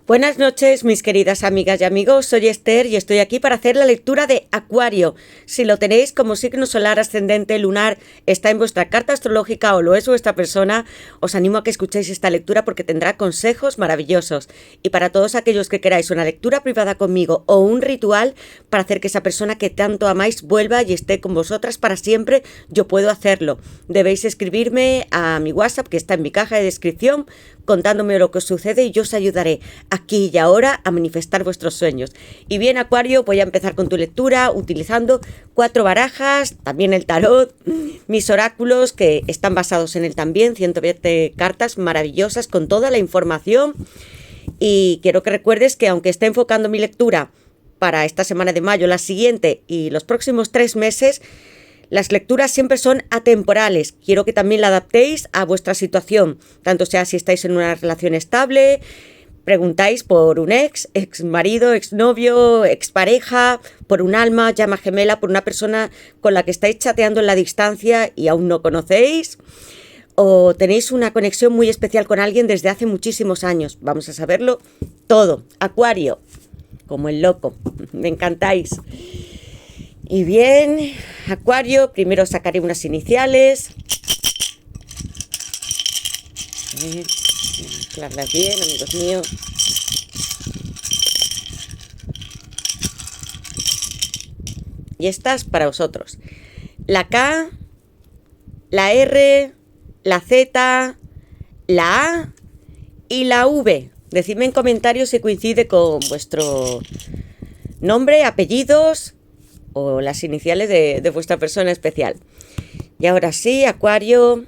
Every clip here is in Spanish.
Buenas noches, mis queridas amigas y amigos. Soy Esther y estoy aquí para hacer la lectura de Acuario. Si lo tenéis como signo solar, ascendente, lunar, está en vuestra carta astrológica o lo es vuestra persona, os animo a que escuchéis esta lectura porque tendrá consejos maravillosos. Y para todos aquellos que queráis una lectura privada conmigo o un ritual para hacer que esa persona que tanto amáis vuelva y esté con vosotras para siempre, yo puedo hacerlo. Debéis escribirme a mi WhatsApp, que está en mi caja de descripción, contándome lo que os sucede y yo os ayudaré aquí y ahora a manifestar vuestros sueños. Y bien, Acuario, voy a empezar con tu lectura utilizando 4 barajas, también el tarot, mis oráculos que están basados en él también, 120 cartas maravillosas con toda la información. Y quiero que recuerdes que aunque esté enfocando mi lectura para esta semana de mayo, la siguiente y los próximos 3 meses, las lecturas siempre son atemporales. Quiero que también la adaptéis a vuestra situación, tanto sea si estáis en una relación estable, preguntáis por un ex marido, ex novio, ex pareja, por un alma, llama gemela, por una persona con la que estáis chateando en la distancia y aún no conocéis, o tenéis una conexión muy especial con alguien desde hace muchísimos años. Vamos a saberlo todo. Acuario, como el loco, me encantáis. Y bien, Acuario, primero sacaré unas iniciales. Mezclarlas bien, amigos míos. Y estas para vosotros. La K, la R, la Z, la A y la V. Decidme en comentarios si coincide con vuestro nombre, apellidos o las iniciales de vuestra persona especial. Y ahora sí, Acuario,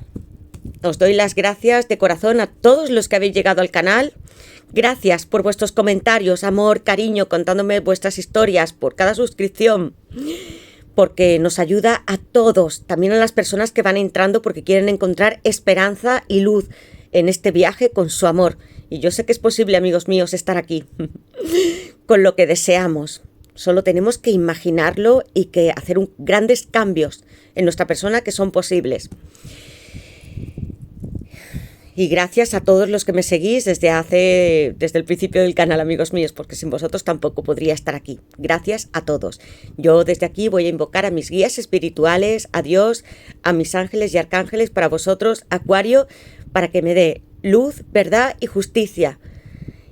os doy las gracias de corazón a todos los que habéis llegado al canal. Gracias por vuestros comentarios, amor, cariño, contándome vuestras historias, por cada suscripción, porque nos ayuda a todos, también a las personas que van entrando porque quieren encontrar esperanza y luz en este viaje con su amor. Y yo sé que es posible, amigos míos, estar aquí con lo que deseamos. Solo tenemos que imaginarlo y que hacer grandes cambios en nuestra persona que son posibles. Y gracias a todos los que me seguís desde el principio del canal, amigos míos, porque sin vosotros tampoco podría estar aquí. Gracias a todos. Yo desde aquí voy a invocar a mis guías espirituales, a Dios, a mis ángeles y arcángeles para vosotros, Acuario, para que me dé luz, verdad y justicia.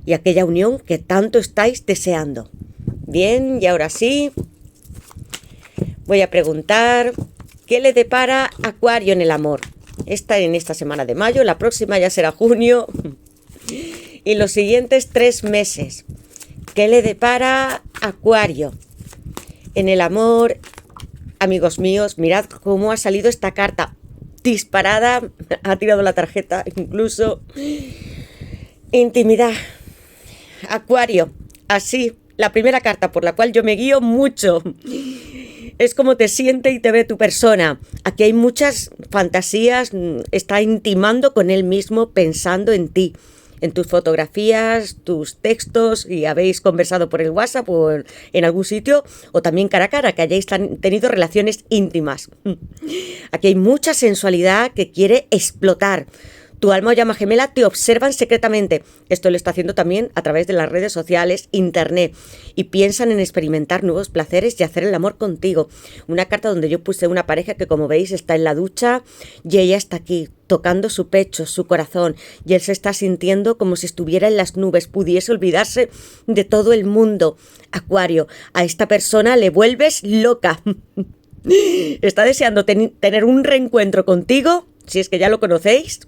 Y aquella unión que tanto estáis deseando. Bien, y ahora sí, voy a preguntar qué le depara Acuario en el amor. En esta semana de mayo, la próxima ya será junio y los siguientes 3 meses. ¿Qué le depara Acuario en el amor? Amigos míos, mirad cómo ha salido esta carta disparada, ha tirado la tarjeta incluso. Intimidad. Acuario, así, la primera carta por la cual yo me guío mucho. Es como te siente y te ve tu persona. Aquí hay muchas fantasías, está intimando con él mismo, pensando en ti, en tus fotografías, tus textos, y habéis conversado por el WhatsApp o en algún sitio, o también cara a cara, que hayáis tenido relaciones íntimas. Aquí hay mucha sensualidad que quiere explotar. Tu alma o llama gemela te observan secretamente. Esto lo está haciendo también a través de las redes sociales, internet. Y piensan en experimentar nuevos placeres y hacer el amor contigo. Una carta donde yo puse una pareja que, como veis, está en la ducha y ella está aquí, tocando su pecho, su corazón. Y él se está sintiendo como si estuviera en las nubes, pudiese olvidarse de todo el mundo. Acuario, a esta persona le vuelves loca. Está deseando tener un reencuentro contigo, si es que ya lo conocéis,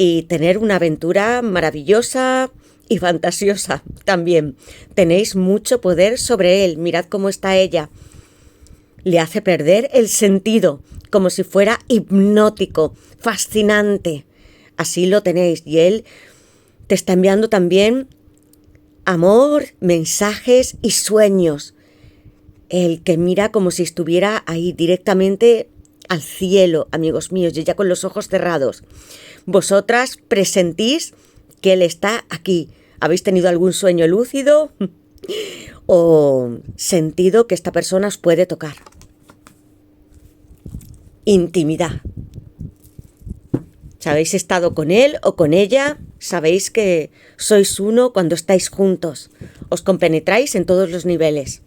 y tener una aventura maravillosa y fantasiosa también. Tenéis mucho poder sobre él. Mirad cómo está ella. Le hace perder el sentido, como si fuera hipnótico, fascinante. Así lo tenéis. Y él te está enviando también amor, mensajes y sueños. El que mira como si estuviera ahí directamente al cielo, amigos míos, y ella con los ojos cerrados. Vosotras presentís que él está aquí. ¿Habéis tenido algún sueño lúcido o sentido que esta persona os puede tocar? Intimidad. ¿Habéis estado con él o con ella? Sabéis que Sois uno cuando estáis juntos. Os compenetráis en todos los niveles.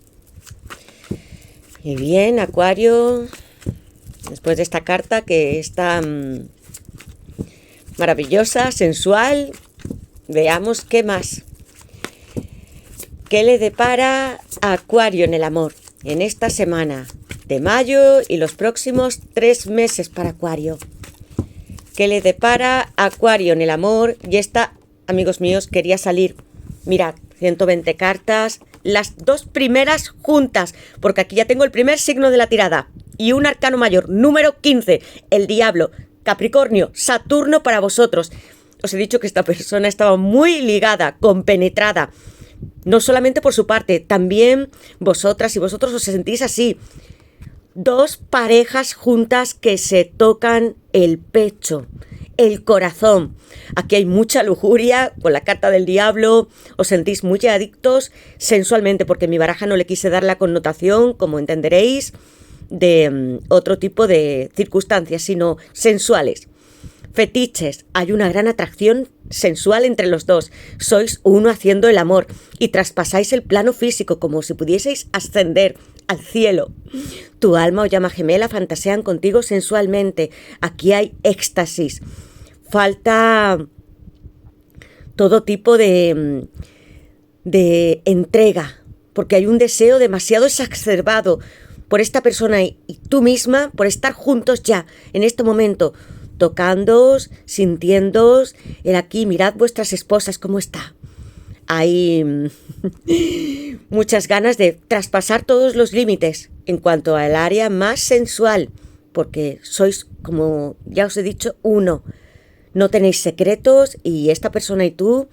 Y bien, Acuario, después de esta carta que está maravillosa, sensual, veamos qué más. ¿Qué le depara a Acuario en el amor en esta semana de mayo y los próximos 3 meses para Acuario? ¿Qué le depara a Acuario en el amor? Y esta, amigos míos, quería salir. Mirad, 120 cartas, las 2 primeras juntas, porque aquí ya tengo el primer signo de la tirada. Y un arcano mayor, número 15, el diablo, Capricornio, Saturno para vosotros. Os he dicho que esta persona estaba muy ligada, compenetrada. No solamente por su parte, también vosotras y vosotros os sentís así. 2 parejas juntas que se tocan el pecho, el corazón. Aquí hay mucha lujuria con la carta del diablo. Os sentís muy adictos sensualmente, porque en mi baraja no le quise dar la connotación, como entenderéis, de otro tipo de circunstancias, sino sensuales. Fetiches, hay una gran atracción sensual entre los dos. Sois uno haciendo el amor y traspasáis el plano físico como si pudieseis ascender al cielo. Tu alma o llama gemela fantasean contigo sensualmente. Aquí hay éxtasis. Falta todo tipo de entrega, porque hay un deseo demasiado exacerbado por esta persona y tú misma por estar juntos ya, en este momento, tocándoos, sintiéndoos. Aquí, mirad vuestras esposas cómo está. Hay muchas ganas de traspasar todos los límites en cuanto al área más sensual, porque sois, como ya os he dicho, uno. No tenéis secretos y esta persona y tú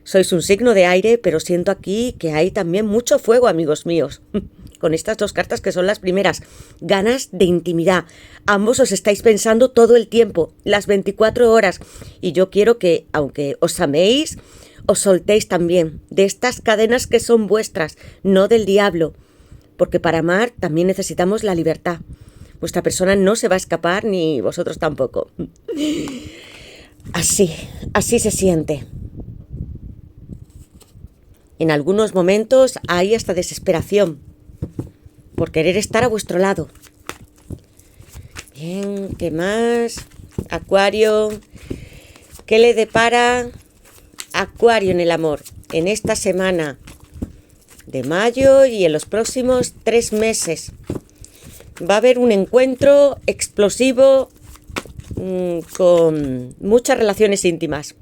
sois un signo de aire, pero siento aquí que hay también mucho fuego, amigos míos. Con estas 2 cartas que son las primeras, ganas de intimidad. Ambos os estáis pensando todo el tiempo, las 24 horas. Y yo quiero que, aunque os améis, os soltéis también de estas cadenas que son vuestras, no del diablo. Porque para amar también necesitamos la libertad. Vuestra persona no se va a escapar, ni vosotros tampoco. Así se siente. En algunos momentos hay hasta desesperación por querer estar a vuestro lado. Bien, ¿qué más? Acuario, ¿qué le depara Acuario en el amor en esta semana de mayo y en los próximos 3 meses? Va a haber un encuentro explosivo con muchas relaciones íntimas.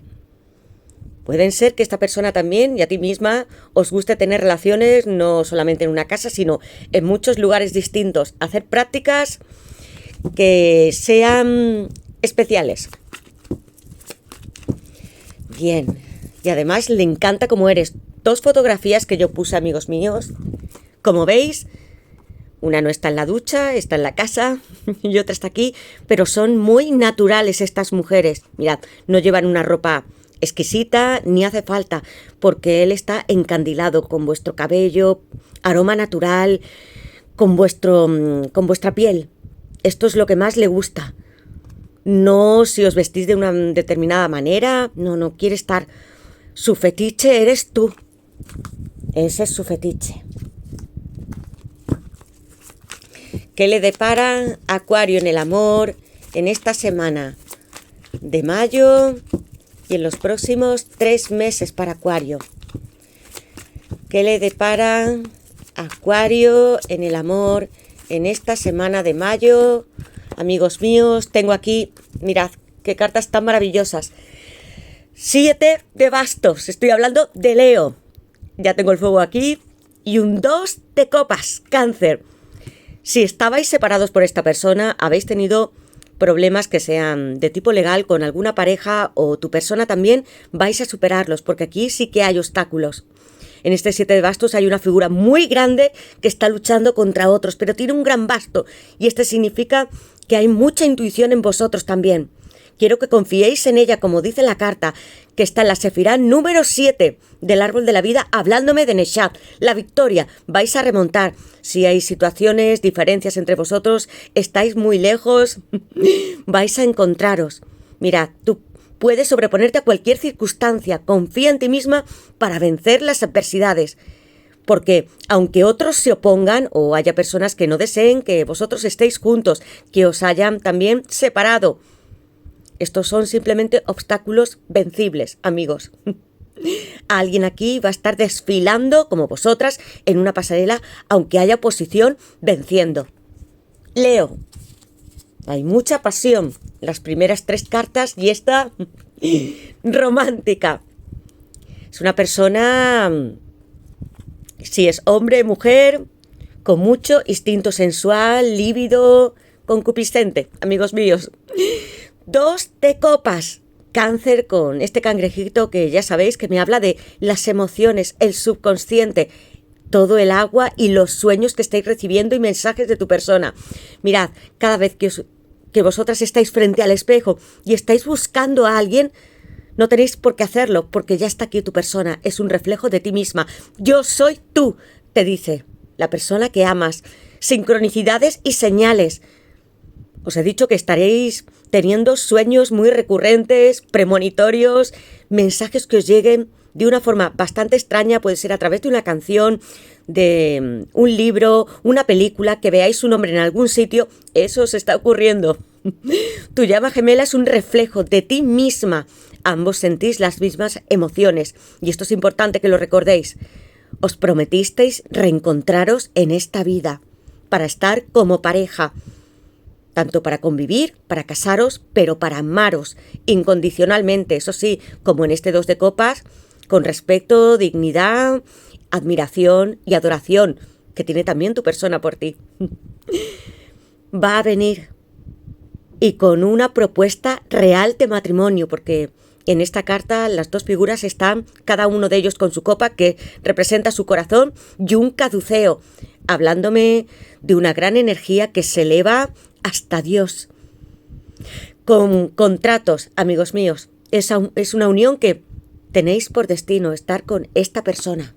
Pueden ser que esta persona también y a ti misma os guste tener relaciones no solamente en una casa, sino en muchos lugares distintos. Hacer prácticas que sean especiales. Bien. Y además le encanta cómo eres. 2 fotografías que yo puse, amigos míos. Como veis, una no está en la ducha, está en la casa y otra está aquí. Pero son muy naturales estas mujeres. Mirad, no llevan una ropa exquisita, ni hace falta, porque él está encandilado con vuestro cabello, aroma natural, con vuestra piel. Esto es lo que más le gusta. No si os vestís de una determinada manera, no quiere estar. Su fetiche eres tú. Ese es su fetiche. ¿Qué le depara Acuario en el amor en esta semana de mayo y en los próximos 3 meses para Acuario? ¿Qué le depara Acuario en el amor en esta semana de mayo? Amigos míos, tengo aquí, mirad qué cartas tan maravillosas. 7 de bastos, estoy hablando de Leo. Ya tengo el fuego aquí. Y un 2 de copas, Cáncer. Si estabais separados por esta persona, habéis tenido problemas que sean de tipo legal con alguna pareja o tu persona también, vais a superarlos, porque aquí sí que hay obstáculos. En este 7 de bastos hay una figura muy grande que está luchando contra otros, pero tiene un gran basto y este significa que hay mucha intuición en vosotros también. Quiero que confiéis en ella, como dice la carta, que está en la Sefirá número 7 del árbol de la vida, hablándome de Neshat, la victoria. Vais a remontar. Si hay situaciones, diferencias entre vosotros, estáis muy lejos, vais a encontraros. Mirad, tú Puedes sobreponerte a cualquier circunstancia. Confía en ti misma para vencer las adversidades. Porque aunque otros se opongan o haya personas que no deseen que vosotros estéis juntos, que os hayan también separado, estos son simplemente obstáculos vencibles, amigos. Alguien aquí va a estar desfilando como vosotras en una pasarela, aunque haya oposición, venciendo. Leo. Hay mucha pasión. Las primeras 3 cartas y esta romántica. Es una persona, si es hombre, mujer, con mucho instinto sensual, lívido, concupiscente, amigos míos. 2 de copas. Cáncer, con este cangrejito que ya sabéis que me habla de las emociones, el subconsciente, todo el agua y los sueños que estáis recibiendo y mensajes de tu persona. Mirad, cada vez que vosotras estáis frente al espejo y estáis buscando a alguien, no tenéis por qué hacerlo, porque ya está aquí tu persona, es un reflejo de ti misma. Yo soy tú, te dice la persona que amas. Sincronicidades y señales. Os he dicho que estaréis teniendo sueños muy recurrentes, premonitorios, mensajes que os lleguen de una forma bastante extraña, puede ser a través de una canción, de un libro, una película, que veáis su nombre en algún sitio. Eso os está ocurriendo. Tu llama gemela es un reflejo de ti misma. Ambos sentís las mismas emociones y esto es importante que lo recordéis. Os prometisteis reencontraros en esta vida para estar como pareja. Tanto para convivir, para casaros, pero para amaros incondicionalmente, eso sí, como en este 2 de copas, con respeto, dignidad, admiración y adoración, que tiene también tu persona por ti. Va a venir y con una propuesta real de matrimonio, porque en esta carta las 2 figuras están, cada uno de ellos con su copa que representa su corazón y un caduceo, hablándome de una gran energía que se eleva hasta Dios. Con contratos, amigos míos, es una unión que tenéis por destino, estar con esta persona.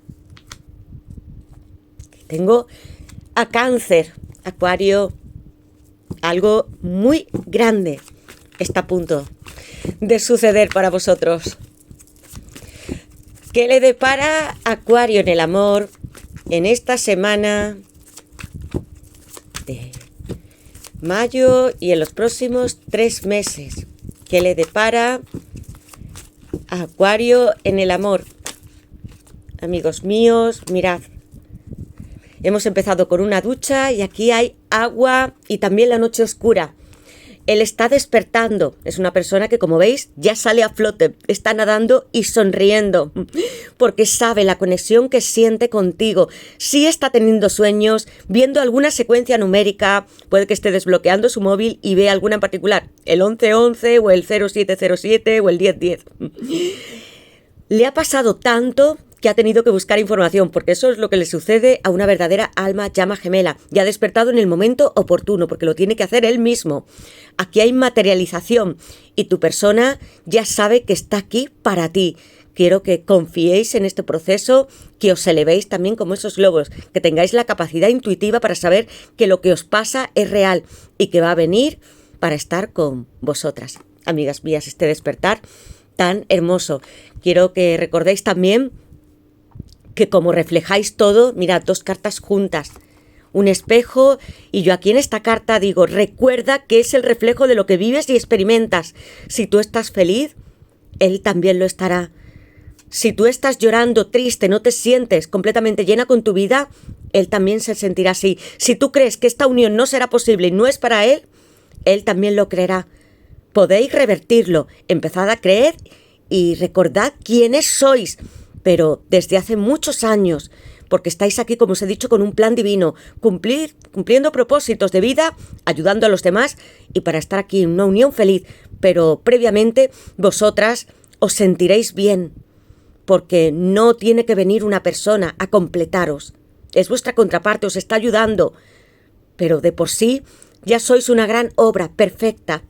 Tengo a Cáncer, Acuario, algo muy grande está a punto de suceder para vosotros. ¿Qué le depara Acuario en el amor en esta semana de mayo y en los próximos 3 meses? ¿Qué le depara a Acuario en el amor? Amigos míos, mirad. Hemos empezado con una ducha y aquí hay agua y también la noche oscura. Él está despertando. Es una persona que, como veis, ya sale a flote. Está nadando y sonriendo. Porque sabe la conexión que siente contigo. Sí está teniendo sueños, viendo alguna secuencia numérica. Puede que esté desbloqueando su móvil y vea alguna en particular. El 1111 o el 0707 o el 1010. Le ha pasado tanto que ha tenido que buscar información, porque eso es lo que le sucede a una verdadera alma llama gemela. Ya ha despertado en el momento oportuno, porque lo tiene que hacer él mismo. Aquí hay materialización y tu persona ya sabe que está aquí para ti. Quiero que confiéis en este proceso, que os elevéis también como esos globos, que tengáis la capacidad intuitiva para saber que lo que os pasa es real y que va a venir para estar con vosotras. Amigas mías, este despertar tan hermoso. Quiero que recordéis también que como reflejáis todo, mirad, 2 cartas juntas, un espejo, y yo aquí en esta carta digo, recuerda que es el reflejo de lo que vives y experimentas. Si tú estás feliz, él también lo estará. Si tú estás llorando, triste, no te sientes completamente llena con tu vida, él también se sentirá así. Si tú crees que esta unión no será posible y no es para él, él también lo creerá. Podéis revertirlo, empezad a creer y recordad quiénes sois, pero desde hace muchos años, porque estáis aquí, como os he dicho, con un plan divino, cumpliendo propósitos de vida, ayudando a los demás y para estar aquí en una unión feliz. Pero previamente vosotras os sentiréis bien, porque no tiene que venir una persona a completaros. Es vuestra contraparte, os está ayudando, pero de por sí ya sois una gran obra perfecta.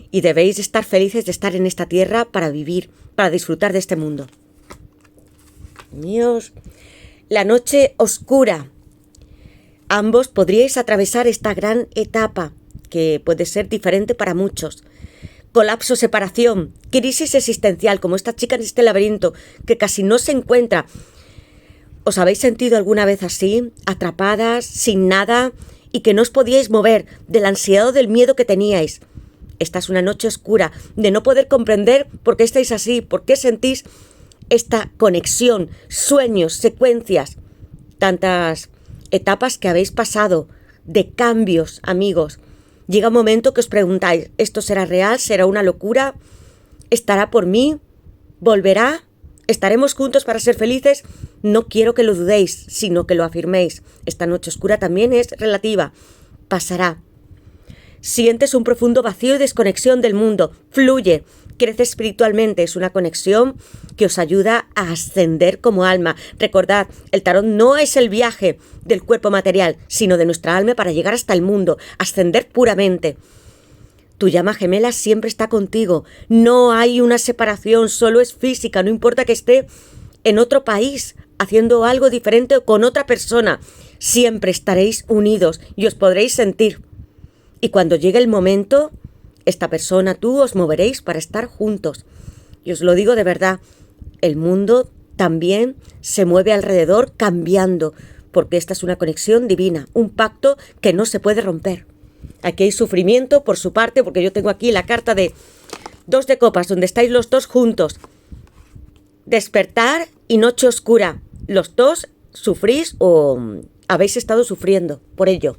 Y debéis estar felices de estar en esta tierra para vivir, para disfrutar de este mundo. Míos, la noche oscura. Ambos podríais atravesar esta gran etapa, que puede ser diferente para muchos, colapso, separación, crisis existencial, como esta chica en este laberinto, que casi no se encuentra. ¿Os habéis sentido alguna vez así, atrapadas, sin nada, y que no os podíais mover de la ansiedad o del miedo que teníais? Esta es una noche oscura, de no poder comprender por qué estáis así, por qué sentís esta conexión, sueños, secuencias, tantas etapas que habéis pasado, de cambios, amigos. Llega un momento que os preguntáis, ¿esto será real? ¿Será una locura? ¿Estará por mí? ¿Volverá? ¿Estaremos juntos para ser felices? No quiero que lo dudéis, sino que lo afirméis. Esta noche oscura también es relativa. Pasará. Sientes un profundo vacío y desconexión del mundo. Fluye. Crece espiritualmente. Es una conexión que os ayuda a ascender como alma. Recordad, el tarot no es el viaje del cuerpo material, sino de nuestra alma para llegar hasta el mundo, ascender puramente. Tu llama gemela siempre está contigo. No hay una separación, solo es física. No importa que esté en otro país, haciendo algo diferente o con otra persona. Siempre estaréis unidos y os podréis sentir. Y cuando llegue el momento, esta persona, tú, os moveréis para estar juntos. Y os lo digo de verdad, el mundo también se mueve alrededor cambiando, porque esta es una conexión divina, un pacto que no se puede romper. Aquí hay sufrimiento por su parte, porque yo tengo aquí la carta de 2 de copas, donde estáis los dos juntos. Despertar y noche oscura. Los dos sufrís o habéis estado sufriendo por ello.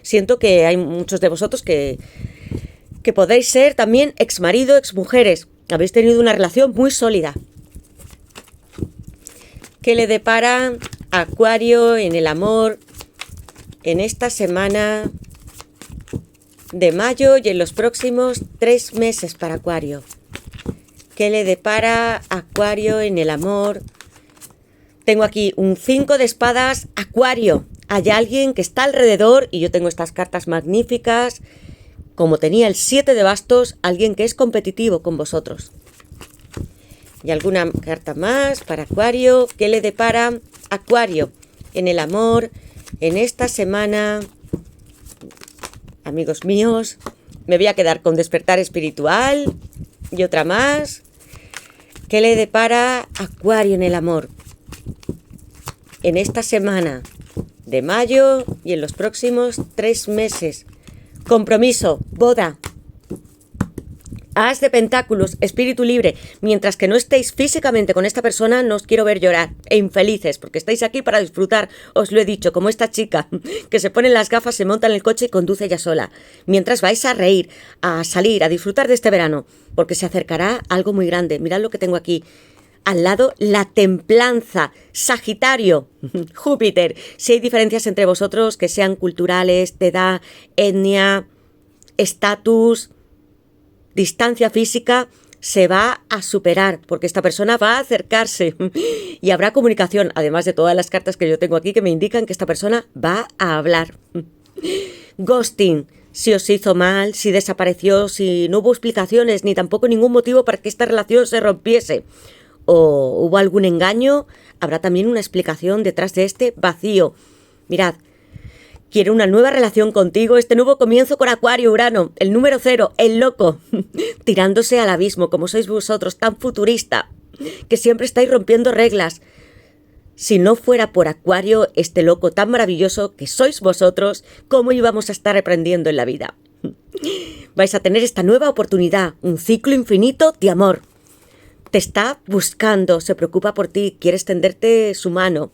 Siento que hay muchos de vosotros que podéis ser también exmarido, exmujeres. Habéis tenido una relación muy sólida. ¿Qué le depara a Acuario en el amor en esta semana de mayo y en los próximos 3 meses para Acuario? ¿Qué le depara a Acuario en el amor? Tengo aquí un 5 de espadas, Acuario. Hay alguien que está alrededor, y yo tengo estas cartas magníficas, como tenía el 7 de bastos, alguien que es competitivo con vosotros. Y alguna carta más para Acuario. ¿Qué le depara Acuario en el amor en esta semana? Amigos míos, me voy a quedar con despertar espiritual y otra más. ¿Qué le depara Acuario en el amor en esta semana de mayo y en los próximos 3 meses? Compromiso, boda, as de pentáculos, espíritu libre. Mientras que no estéis físicamente con esta persona, no os quiero ver llorar e infelices, porque estáis aquí para disfrutar, os lo he dicho, como esta chica que se pone las gafas, se monta en el coche y conduce ella sola. Mientras vais a reír, a salir, a disfrutar de este verano, porque se acercará algo muy grande. Mirad lo que tengo aquí. Al lado, la templanza, Sagitario, Júpiter. Si hay diferencias entre vosotros que sean culturales, de edad, etnia, estatus, distancia física, se va a superar, porque esta persona va a acercarse y habrá comunicación, además de todas las cartas que yo tengo aquí que me indican que esta persona va a hablar. Ghosting. Si os hizo mal, si desapareció, si no hubo explicaciones, ni tampoco ningún motivo para que esta relación se rompiese, o hubo algún engaño, habrá también una explicación detrás de este vacío. Mirad, quiere una nueva relación contigo, este nuevo comienzo con Acuario, Urano, el número 0, el loco, tirándose al abismo, como sois vosotros, tan futurista, que siempre estáis rompiendo reglas. Si no fuera por Acuario, este loco tan maravilloso que sois vosotros, ¿cómo íbamos a estar aprendiendo en la vida? Vais a tener esta nueva oportunidad, un ciclo infinito de amor. Te está buscando, se preocupa por ti, quiere extenderte su mano.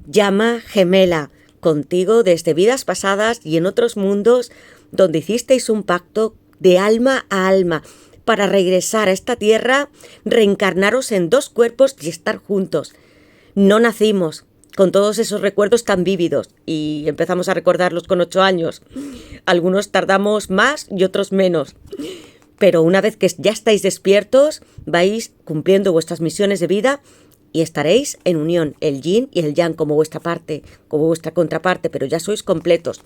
Llama gemela, contigo desde vidas pasadas y en otros mundos donde hicisteis un pacto de alma a alma para regresar a esta tierra, reencarnaros en 2 cuerpos y estar juntos. No nacimos con todos esos recuerdos tan vívidos y empezamos a recordarlos con 8 años. Algunos tardamos más y otros menos. Pero una vez que ya estáis despiertos, vais cumpliendo vuestras misiones de vida y estaréis en unión, el yin y el yang como vuestra parte, como vuestra contraparte, pero ya sois completos.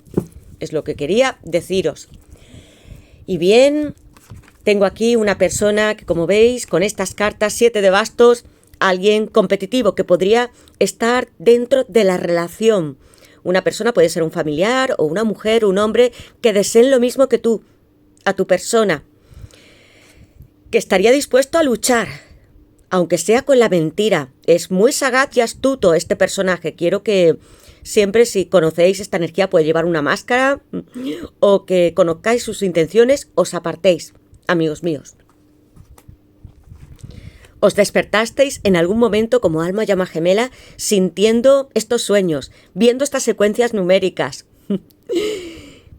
Es lo que quería deciros. Y bien, tengo aquí una persona que, como veis, con estas cartas, 7 de bastos, alguien competitivo que podría estar dentro de la relación. Una persona puede ser un familiar o una mujer, un hombre, que deseen lo mismo que tú, a tu persona. que estaría dispuesto a luchar, aunque sea con la mentira. Es muy sagaz y astuto este personaje. Quiero que siempre, si conocéis esta energía, puede llevar una máscara o que conozcáis sus intenciones, os apartéis, amigos míos. Os despertasteis en algún momento como alma llama gemela, sintiendo estos sueños, viendo estas secuencias numéricas.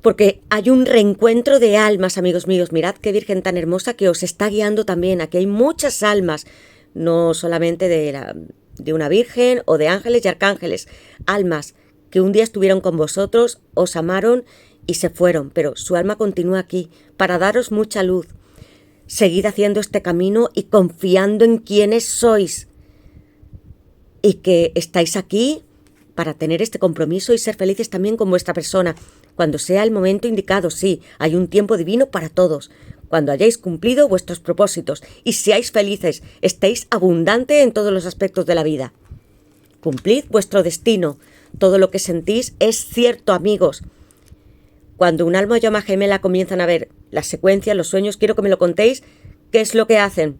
Porque hay un reencuentro de almas, amigos míos. Mirad qué virgen tan hermosa que os está guiando también. Aquí hay muchas almas, no solamente de una virgen o de ángeles y arcángeles. Almas que un día estuvieron con vosotros, os amaron y se fueron. Pero su alma continúa aquí para daros mucha luz. Seguid haciendo este camino y confiando en quienes sois. Y que estáis aquí para tener este compromiso y ser felices también con vuestra persona. Cuando sea el momento indicado, sí, hay un tiempo divino para todos. Cuando hayáis cumplido vuestros propósitos y seáis felices, estéis abundante en todos los aspectos de la vida. Cumplid vuestro destino. Todo lo que sentís es cierto, amigos. Cuando un alma o llama gemela comienzan a ver las secuencias, los sueños, quiero que me lo contéis. ¿Qué es lo que hacen?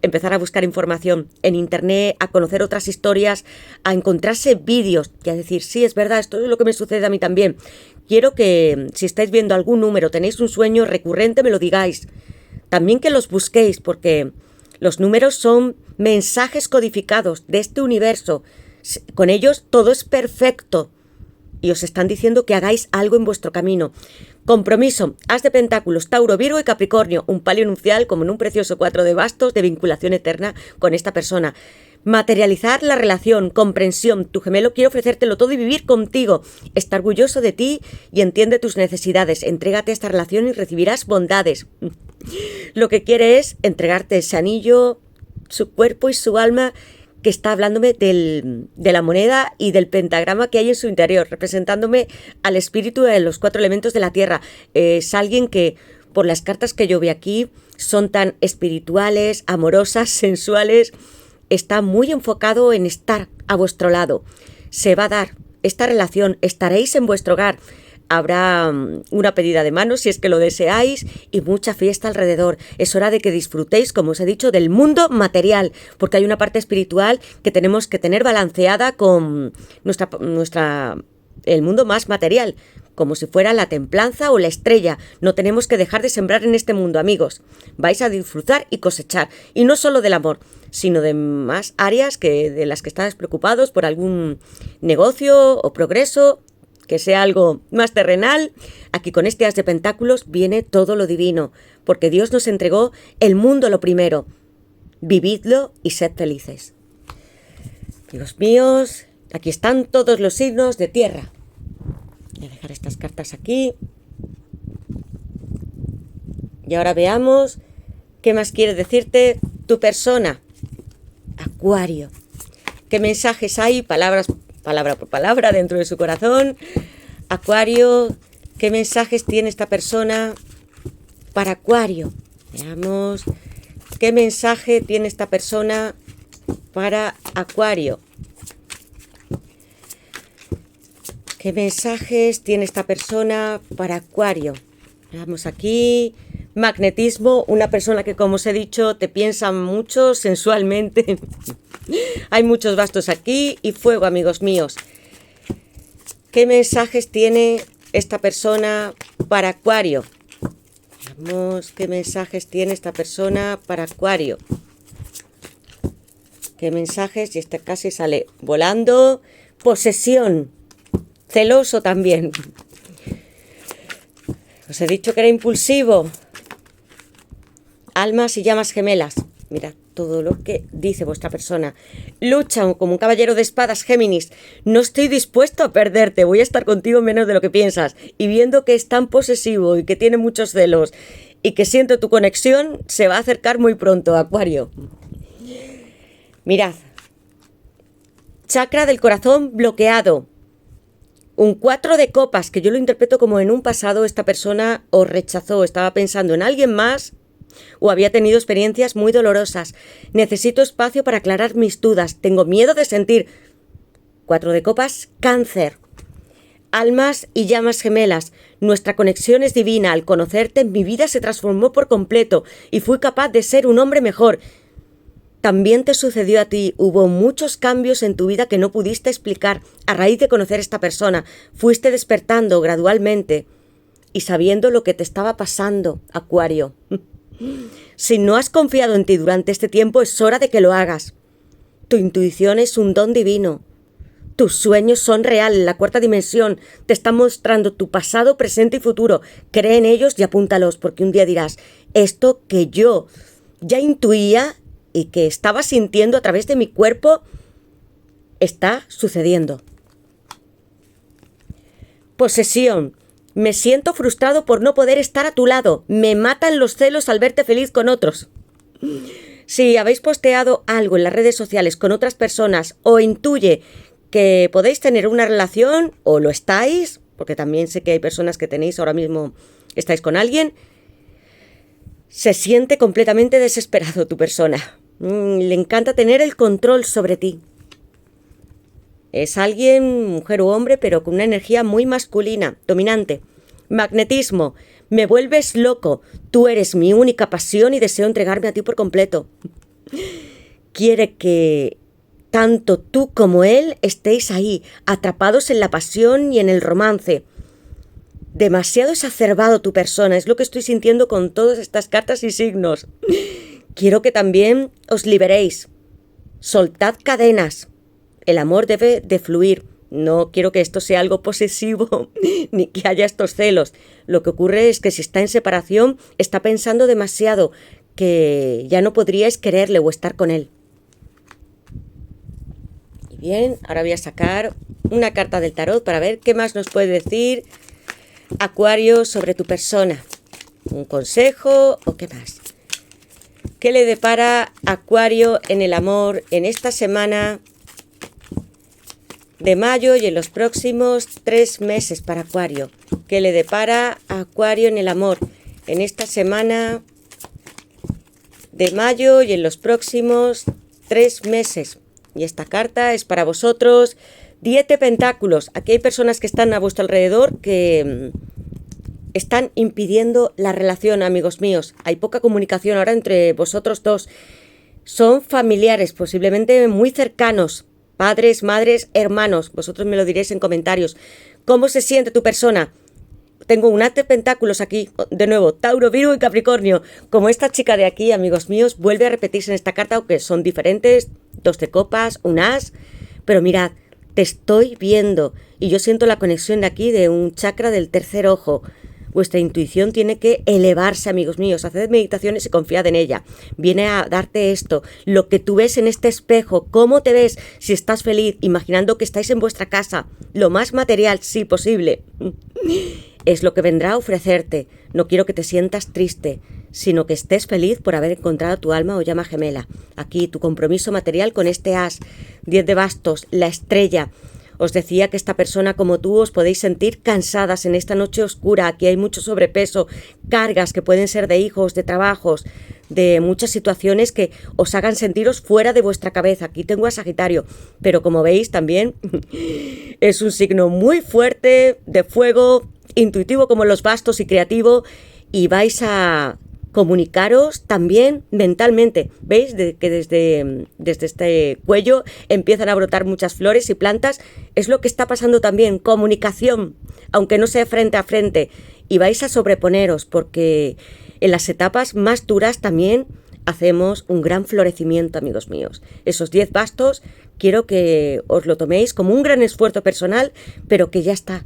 Empezar a buscar información en internet, a conocer otras historias, a encontrarse vídeos y a decir, sí, es verdad, esto es lo que me sucede a mí también. Quiero que, si estáis viendo algún número, tenéis un sueño recurrente, me lo digáis. También que los busquéis, porque los números son mensajes codificados de este universo. Con ellos todo es perfecto. Y os están diciendo que hagáis algo en vuestro camino. Compromiso, as de pentáculos, Tauro, Virgo y Capricornio, un palio nupcial como en un precioso 4 de bastos de vinculación eterna con esta persona. Materializar la relación, comprensión, tu gemelo quiere ofrecértelo todo y vivir contigo. Está orgulloso de ti y entiende tus necesidades. Entrégate a esta relación y recibirás bondades. Lo que quiere es entregarte ese anillo, su cuerpo y su alma, que está hablándome de la moneda y del pentagrama que hay en su interior, representándome al espíritu de los 4 elementos de la tierra. Es alguien que, por las cartas que yo vi aquí, son tan espirituales, amorosas, sensuales. Está muy enfocado en estar a vuestro lado. Se va a dar esta relación, estaréis en vuestro hogar. Habrá una pedida de manos si es que lo deseáis y mucha fiesta alrededor. Es hora de que disfrutéis, como os he dicho, del mundo material, porque hay una parte espiritual que tenemos que tener balanceada con el mundo más material, como si fuera la templanza o la estrella. No tenemos que dejar de sembrar en este mundo, amigos. Vais a disfrutar y cosechar, y no solo del amor, sino de más áreas de las que estáis preocupados por algún negocio o progreso, que sea algo más terrenal. Aquí con este as de pentáculos viene todo lo divino, porque Dios nos entregó el mundo lo primero. Vividlo y sed felices. Amigos míos, aquí están todos los signos de tierra. Voy a dejar estas cartas aquí. Y ahora veamos qué más quiere decirte tu persona. Acuario. ¿Qué mensajes hay? Palabra por palabra dentro de su corazón. Acuario, ¿qué mensajes tiene esta persona para Acuario? Veamos, ¿qué mensaje tiene esta persona para Acuario? ¿Qué mensajes tiene esta persona para Acuario? Veamos aquí. Magnetismo, una persona que, como os he dicho, te piensa mucho sensualmente. Hay muchos bastos aquí. Y fuego, amigos míos. ¿Qué mensajes tiene esta persona para Acuario? Veamos qué mensajes tiene esta persona para Acuario. ¿Qué mensajes? Y este casi sale volando. Posesión. Celoso también. Os he dicho que era impulsivo. Almas y llamas gemelas. Mirad todo lo que dice vuestra persona. Lucha como un caballero de espadas, Géminis. No estoy dispuesto a perderte. Voy a estar contigo menos de lo que piensas. Y viendo que es tan posesivo y que tiene muchos celos y que siento tu conexión, se va a acercar muy pronto, Acuario. Mirad. Chakra del corazón bloqueado. Un 4 de copas, que yo lo interpreto como en un pasado esta persona os rechazó, estaba pensando en alguien más o había tenido experiencias muy dolorosas. Necesito espacio para aclarar mis dudas, tengo miedo de sentir. 4 de copas, Cáncer. Almas y llamas gemelas. Nuestra conexión es divina. Al conocerte, mi vida se transformó por completo y fui capaz de ser un hombre mejor. También te sucedió a ti. Hubo muchos cambios en tu vida que no pudiste explicar a raíz de conocer a esta persona. Fuiste despertando gradualmente y sabiendo lo que te estaba pasando, Acuario. Si no has confiado en ti durante este tiempo, es hora de que lo hagas. Tu intuición es un don divino. Tus sueños son reales, la cuarta dimensión te está mostrando tu pasado, presente y futuro. Cree en ellos y apúntalos, porque un día dirás, esto que yo ya intuía y que estaba sintiendo a través de mi cuerpo, está sucediendo. Posesión. Me siento frustrado por no poder estar a tu lado. Me matan los celos al verte feliz con otros. Si habéis posteado algo en las redes sociales con otras personas o intuye que podéis tener una relación o lo estáis, porque también sé que hay personas que tenéis ahora mismo, estáis con alguien, se siente completamente desesperado tu persona. Le encanta tener el control sobre ti. Es alguien, mujer u hombre, pero con una energía muy masculina, dominante. Magnetismo. Me vuelves loco. Tú eres mi única pasión y deseo entregarme a ti por completo. Quiere que tanto tú como él estéis ahí, atrapados en la pasión y en el romance. Demasiado exacerbado tu persona, es lo que estoy sintiendo con todas estas cartas y signos. Quiero que también os liberéis. Soltad cadenas. El amor debe de fluir. No quiero que esto sea algo posesivo, ni que haya estos celos. Lo que ocurre es que si está en separación, está pensando demasiado, que ya no podríais quererle o estar con él. Bien, ahora voy a sacar una carta del tarot para ver qué más nos puede decir Acuario sobre tu persona. ¿Un consejo o qué más? ¿Qué le depara Acuario en el amor en esta semana de mayo y en los próximos 3 meses para Acuario? ¿Qué le depara a Acuario en el amor en esta semana de mayo y en los próximos 3 meses? Y esta carta es para vosotros. 10 de pentáculos. Aquí hay personas que están a vuestro alrededor que están impidiendo la relación, amigos míos. Hay poca comunicación ahora entre vosotros dos. Son familiares, posiblemente muy cercanos. Padres, madres, hermanos. Vosotros me lo diréis en comentarios. ¿Cómo se siente tu persona? Tengo un as de pentáculos aquí, de nuevo, Tauro, Virgo y Capricornio. Como esta chica de aquí, amigos míos, vuelve a repetirse en esta carta, aunque son diferentes, 2 de copas, un as. Pero mirad, te estoy viendo y yo siento la conexión de aquí de un chakra del tercer ojo. Vuestra intuición tiene que elevarse, amigos míos. Haced meditaciones y confiad en ella. Viene a darte esto, lo que tú ves en este espejo, cómo te ves, si estás feliz, imaginando que estáis en vuestra casa, lo más material, sí posible. Es lo que vendrá a ofrecerte. No quiero que te sientas triste, sino que estés feliz por haber encontrado tu alma o llama gemela. Aquí, tu compromiso material con este as, 10 de bastos, la estrella. Os decía que esta persona como tú os podéis sentir cansadas en esta noche oscura. Aquí hay mucho sobrepeso, cargas que pueden ser de hijos, de trabajos, de muchas situaciones que os hagan sentiros fuera de vuestra cabeza. Aquí tengo a Sagitario, pero como veis también es un signo muy fuerte, de fuego, intuitivo como los bastos y creativo, y vais a comunicaros también mentalmente. ¿Veis? Que desde este cuello empiezan a brotar muchas flores y plantas. Es lo que está pasando también, comunicación, aunque no sea frente a frente. Y vais a sobreponeros porque en las etapas más duras también hacemos un gran florecimiento, amigos míos. Esos 10 bastos quiero que os lo toméis como un gran esfuerzo personal, pero que ya está.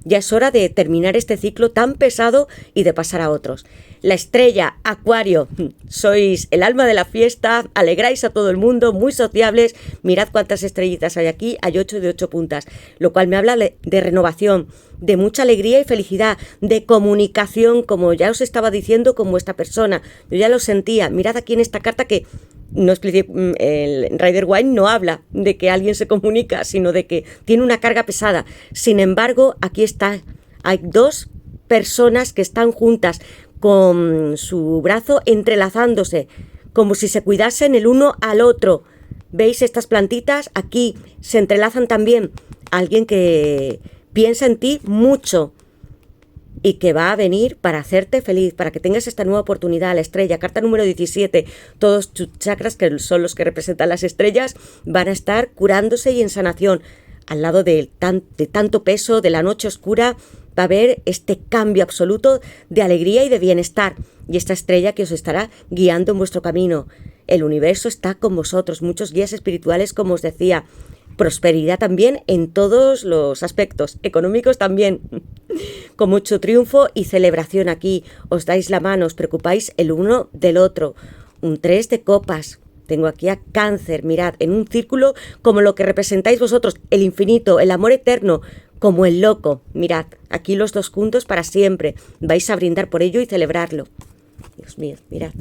Ya es hora de terminar este ciclo tan pesado y de pasar a otros. La estrella, Acuario, sois el alma de la fiesta, alegráis a todo el mundo, muy sociables. Mirad cuántas estrellitas hay aquí, hay 8 de 8 puntas, lo cual me habla de renovación, de mucha alegría y felicidad, de comunicación, como ya os estaba diciendo con vuestra persona. Yo ya lo sentía. Mirad aquí en esta carta que no expliqué, el Rider Waite no habla de que alguien se comunica, sino de que tiene una carga pesada. Sin embargo, aquí está, hay 2 personas que están juntas con su brazo entrelazándose, como si se cuidasen el uno al otro. ¿Veis estas plantitas? Aquí se entrelazan también. Alguien que piensa en ti mucho y que va a venir para hacerte feliz, para que tengas esta nueva oportunidad. La estrella, carta número 17, todos tus chakras, que son los que representan las estrellas, van a estar curándose y en sanación. Al lado de tanto peso, de la noche oscura, va a haber este cambio absoluto de alegría y de bienestar. Y esta estrella que os estará guiando en vuestro camino. El universo está con vosotros, muchos guías espirituales, como os decía. Prosperidad también en todos los aspectos, económicos también. Con mucho triunfo y celebración aquí. Os dais la mano, os preocupáis el uno del otro. Un 3 de copas. Tengo aquí a Cáncer, mirad, en un círculo como lo que representáis vosotros, el infinito, el amor eterno, como el loco. Mirad, aquí los dos juntos para siempre. Vais a brindar por ello y celebrarlo. Dios mío, mirad.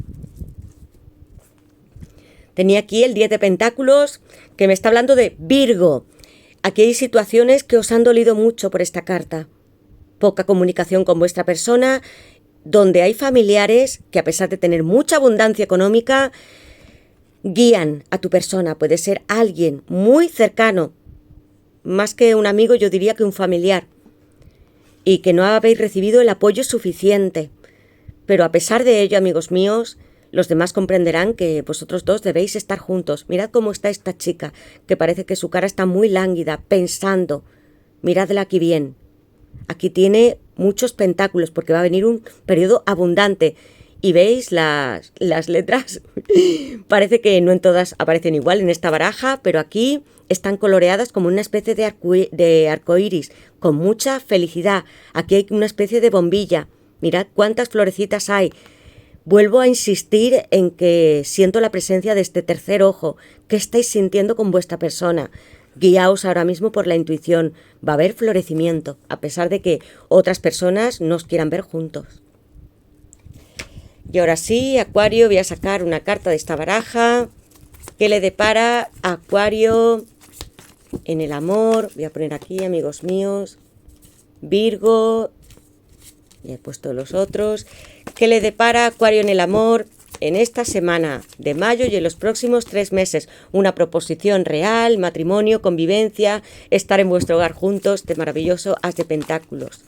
Tenía aquí el 10 de pentáculos, que me está hablando de Virgo. Aquí hay situaciones que os han dolido mucho por esta carta. Poca comunicación con vuestra persona, donde hay familiares que, a pesar de tener mucha abundancia económica, guían a tu persona. Puede ser alguien muy cercano, más que un amigo, yo diría que un familiar, y que no habéis recibido el apoyo suficiente. Pero a pesar de ello, amigos míos, los demás comprenderán que vosotros dos debéis estar juntos. Mirad cómo está esta chica, que parece que su cara está muy lánguida, pensando. Miradla aquí bien. Aquí tiene muchos pentáculos, porque va a venir un periodo abundante. Y veis las letras, parece que no en todas aparecen igual en esta baraja, pero aquí están coloreadas como una especie de arcoíris, con mucha felicidad. Aquí hay una especie de bombilla. Mirad cuántas florecitas hay. Vuelvo a insistir en que siento la presencia de este tercer ojo. ¿Qué estáis sintiendo con vuestra persona? Guiaos ahora mismo por la intuición. Va a haber florecimiento, a pesar de que otras personas no os quieran ver juntos. Y ahora sí, Acuario, voy a sacar una carta de esta baraja. ¿Qué le depara a Acuario en el amor? Voy a poner aquí, amigos míos, Virgo. Y he puesto los otros. ¿Qué le depara a Acuario en el amor en esta semana de mayo y en los próximos 3 meses? Una proposición real, matrimonio, convivencia, estar en vuestro hogar juntos, este maravilloso As de Pentáculos.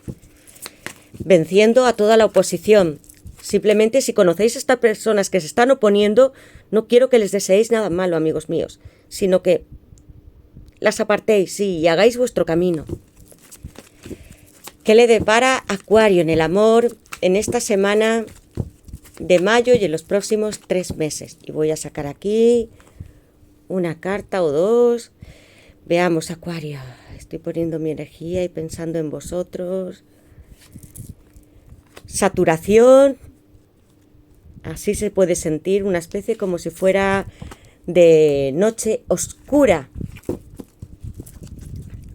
Venciendo a toda la oposición. Simplemente, si conocéis a estas personas que se están oponiendo, no quiero que les deseéis nada malo, amigos míos, sino que las apartéis, sí, y hagáis vuestro camino. ¿Qué le depara a Acuario en el amor en esta semana de mayo y en los próximos 3 meses? Y voy a sacar aquí una carta o dos. Veamos, Acuario. Estoy poniendo mi energía y pensando en vosotros. Saturación. Así se puede sentir, una especie como si fuera de noche oscura.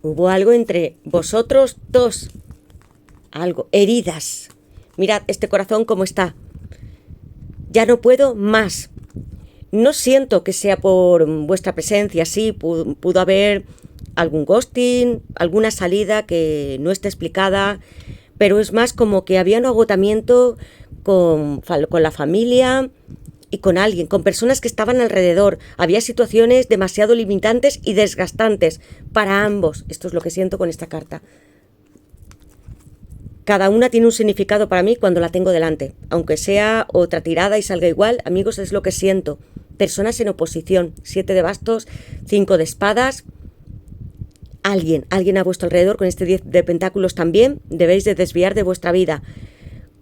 Hubo algo entre vosotros dos. Algo, heridas. Mirad este corazón cómo está. Ya no puedo más. No siento que sea por vuestra presencia, sí, pudo haber algún ghosting, alguna salida que no esté explicada, pero es más como que había un agotamiento con la familia y con alguien, con personas que estaban alrededor. Había situaciones demasiado limitantes y desgastantes para ambos. Esto es lo que siento con esta carta. Cada una tiene un significado para mí cuando la tengo delante. Aunque sea otra tirada y salga igual, amigos, es lo que siento. Personas en oposición. 7 de bastos, 5 de espadas. Alguien a vuestro alrededor con este 10 de pentáculos también. Debéis de desviar de vuestra vida.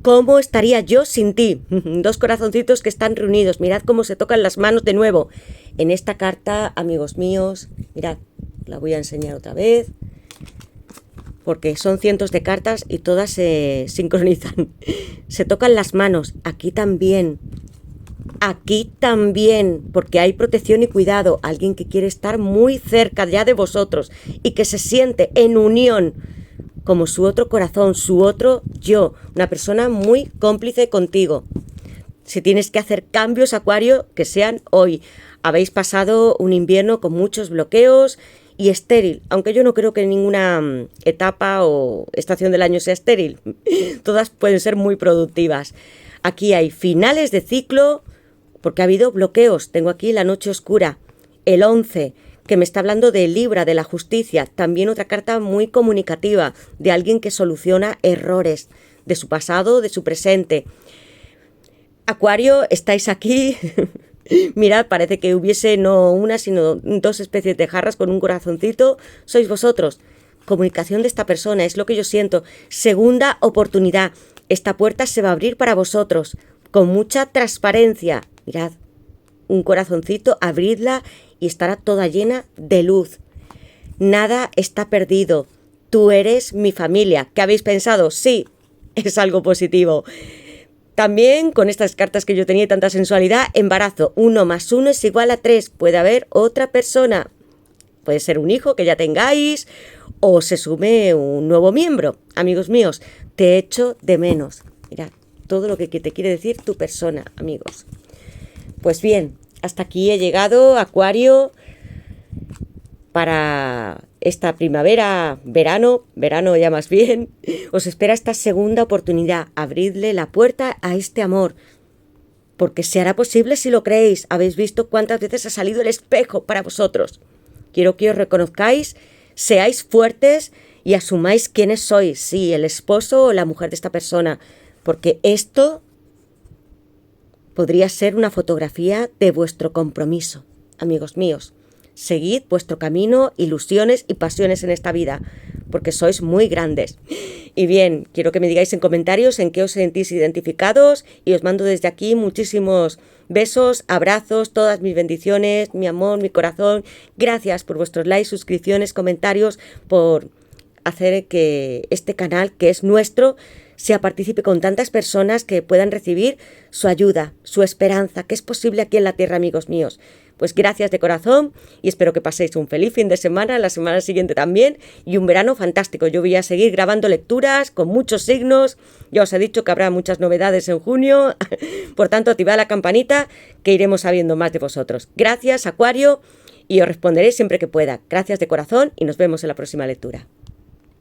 ¿Cómo estaría yo sin ti? 2 corazoncitos que están reunidos. Mirad cómo se tocan las manos de nuevo. En esta carta, amigos míos, mirad, la voy a enseñar otra vez, porque son cientos de cartas y todas se sincronizan. Se tocan las manos. Aquí también, porque hay protección y cuidado. Alguien que quiere estar muy cerca ya de vosotros y que se siente en unión como su otro corazón, su otro yo, una persona muy cómplice contigo. Si tienes que hacer cambios, Acuario, que sean hoy. Habéis pasado un invierno con muchos bloqueos y estéril, aunque yo no creo que ninguna etapa o estación del año sea estéril. Todas pueden ser muy productivas. Aquí hay finales de ciclo, porque ha habido bloqueos. Tengo aquí la noche oscura, el 11, que me está hablando de Libra, de la justicia. También otra carta muy comunicativa, de alguien que soluciona errores de su pasado, de su presente. Acuario, estáis aquí. Mirad, parece que hubiese no una, sino dos especies de jarras con un corazoncito. Sois vosotros. Comunicación de esta persona, es lo que yo siento. Segunda oportunidad. Esta puerta se va a abrir para vosotros, con mucha transparencia. Mirad, un corazoncito, abridla y estará toda llena de luz. Nada está perdido. Tú eres mi familia. ¿Qué habéis pensado? Sí, es algo positivo. También con estas cartas que yo tenía tanta sensualidad, embarazo, 1 más 1 es igual a 3. Puede haber otra persona. Puede ser un hijo que ya tengáis o se sume un nuevo miembro. Amigos míos, te echo de menos. Mirad, todo lo que te quiere decir tu persona, amigos. Pues bien, hasta aquí he llegado, Acuario, para esta primavera, verano ya más bien. Os espera esta segunda oportunidad. Abridle la puerta a este amor, porque se hará posible si lo creéis. Habéis visto cuántas veces ha salido el espejo para vosotros. Quiero que os reconozcáis, seáis fuertes y asumáis quiénes sois. Sí, el esposo o la mujer de esta persona, porque esto podría ser una fotografía de vuestro compromiso, amigos míos. Seguid vuestro camino, ilusiones y pasiones en esta vida, porque sois muy grandes. Y bien, quiero que me digáis en comentarios en qué os sentís identificados y os mando desde aquí muchísimos besos, abrazos, todas mis bendiciones, mi amor, mi corazón. Gracias por vuestros likes, suscripciones, comentarios, por hacer que este canal, que es nuestro, sea partícipe con tantas personas que puedan recibir su ayuda, su esperanza, que es posible aquí en la tierra, amigos míos. Pues gracias de corazón y espero que paséis un feliz fin de semana, la semana siguiente también, y un verano fantástico. Yo voy a seguir grabando lecturas con muchos signos. Ya os he dicho que habrá muchas novedades en junio. Por tanto, activad la campanita que iremos sabiendo más de vosotros. Gracias, Acuario, y os responderé siempre que pueda. Gracias de corazón y nos vemos en la próxima lectura.